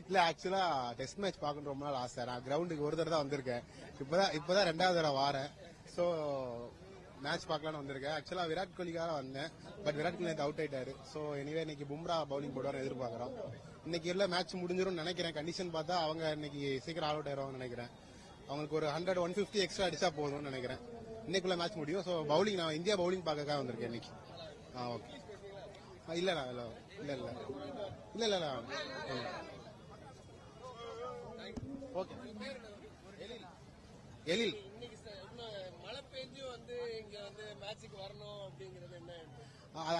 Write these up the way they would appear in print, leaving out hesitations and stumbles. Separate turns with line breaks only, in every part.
இல்ல ஆக்சுவலா test match பார்க்கணும் ரொம்ப நாள் ஆசை. நான் கிரவுண்டுக்கு ஒரு தடவை தான் வந்திருக்கேன். இப்பதான் ரெண்டாவது தடவை வாரேன். சோ மேட்ச் பார்க்கலான்னு வந்திருக்கேன். ஆக்சுவலா விராட் கோலிக்காக வந்தேன். பட் விராட் கோலி அவுட் ஆயிட்டாரு. சோ எனிவே இன்னைக்கு பும்ரா பவுலிங் போடுவார் எதிர்பார்க்கறோம். இன்னைக்கு உள்ள மேட்ச் முடிஞ்சிரும் நினைக்கிறேன். கண்டிஷன் பார்த்தா அவங்க இன்னைக்கு சீக்கிரம் ஆல் அவுட் ஆயிருவாங்கன்னு நினைக்கிறேன். அவங்களுக்கு ஒரு 100-150 எக்ஸ்ட்ரா அடிச்சா போதும்னு நினைக்கிறேன். இன்னைக்குள்ள மேட்ச் முடியும். சோ பவுலிங் நான் இந்தியா பவுலிங் பார்க்கறதுக்காக வந்திருக்கேன் இன்னைக்கு. ஓகே. இல்ல ஓகே. எழில் மழை பெஞ்சு இங்க மேட்சுக்கு வரணும் அப்படிங்கிறது என்ன?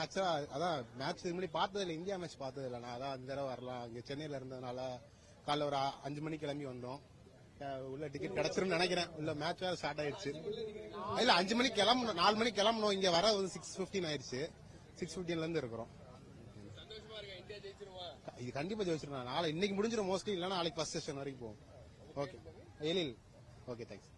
ஆக்சுவலா அதான் மேட்ச் முன்னாடி பார்த்தது இல்லை. இந்தியா மேட்ச் பார்த்தது இல்லை. நான் அதான் இந்த தடவை வரலாம். இங்க சென்னையில இருந்ததுனால காலைல ஒரு 5 மணிக்கு கிளம்பி வந்தோம். உள்ள டிக்கெட் கிடைச்சிருன்னு நினைக்கிறேன். உள்ள மேட்ச் வேற ஸ்டார்ட் ஆயிடுச்சு. இல்ல 5 மணிக்கு கிளம்பணும், 4 மணிக்கு கிளம்பணும். இங்க வர 6:15 ஆயிடுச்சு. 6:15ல இருந்து இருக்கிறோம். இது கண்டிப்பா ஜெயிச்சிருந்தா நாளை இன்னைக்கு முடிஞ்சிடும் மோஸ்ட்லி. இல்லைன்னா நாளைக்கு ஃபர்ஸ்ட் செஷன் வரைக்கும் போகும். Okay Ezhil. Okay thanks.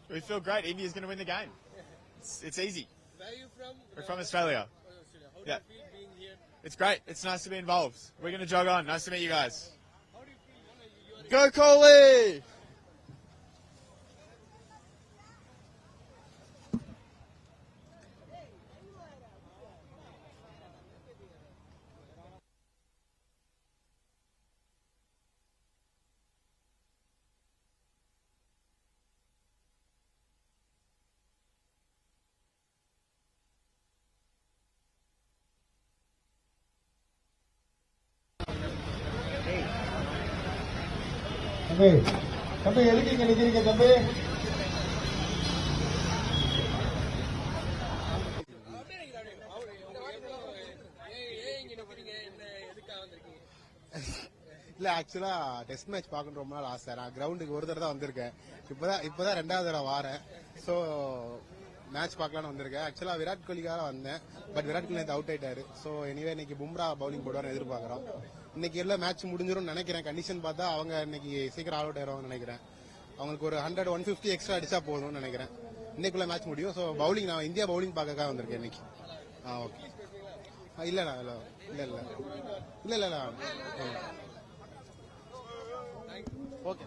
We feel great. India's going to win the game. It's easy.
Where are you from?
We're from Australia.
How do you feel being here?
It's great. It's nice to be involved. We're going to jog on. Nice to meet you guys.
How do you feel?
Go Kohli!
தம்பி எதுக்கு இங்க நிக்கிறீங்க தம்பி?
இல்ல ஆக்சுவலா test match பார்க்கணும் ரொம்ப நாள் ஆசை. நான் கிரவுண்டுக்கு ஒரு தடவை தான் வந்திருக்கேன். இப்பதான் ரெண்டாவது தடவை வாரேன். சோ மேட்ச் பார்க்கலான்னு வந்திருக்கேன். ஆக்சுவலா விராட் கோலிக்காக வந்தேன். பட் விராட் கோலி அவுட் ஆயிட்டாரு. சோ எனிவே இன்னைக்கு பும்ரா பவுலிங் போடுவார் எதிர்பார்க்கறோம். இன்னைக்கு உள்ள மேட்ச் முடிஞ்சிரும் நினைக்கிறேன். கண்டிஷன் பார்த்தா அவங்க இன்னைக்கு சீக்கிரம் ஆல் அவுட் ஆயிருவாங்கன்னு நினைக்கிறேன். அவங்களுக்கு ஒரு 100-150 எக்ஸ்ட்ரா அடிச்சா போதும்னு நினைக்கிறேன். இன்னைக்குள்ள மேட்ச் முடியும். சோ பவுலிங் நான் இந்தியா பவுலிங் பார்க்கறதுக்காக வந்திருக்கேன் இன்னைக்கு. ஓகே. இல்ல ஓகே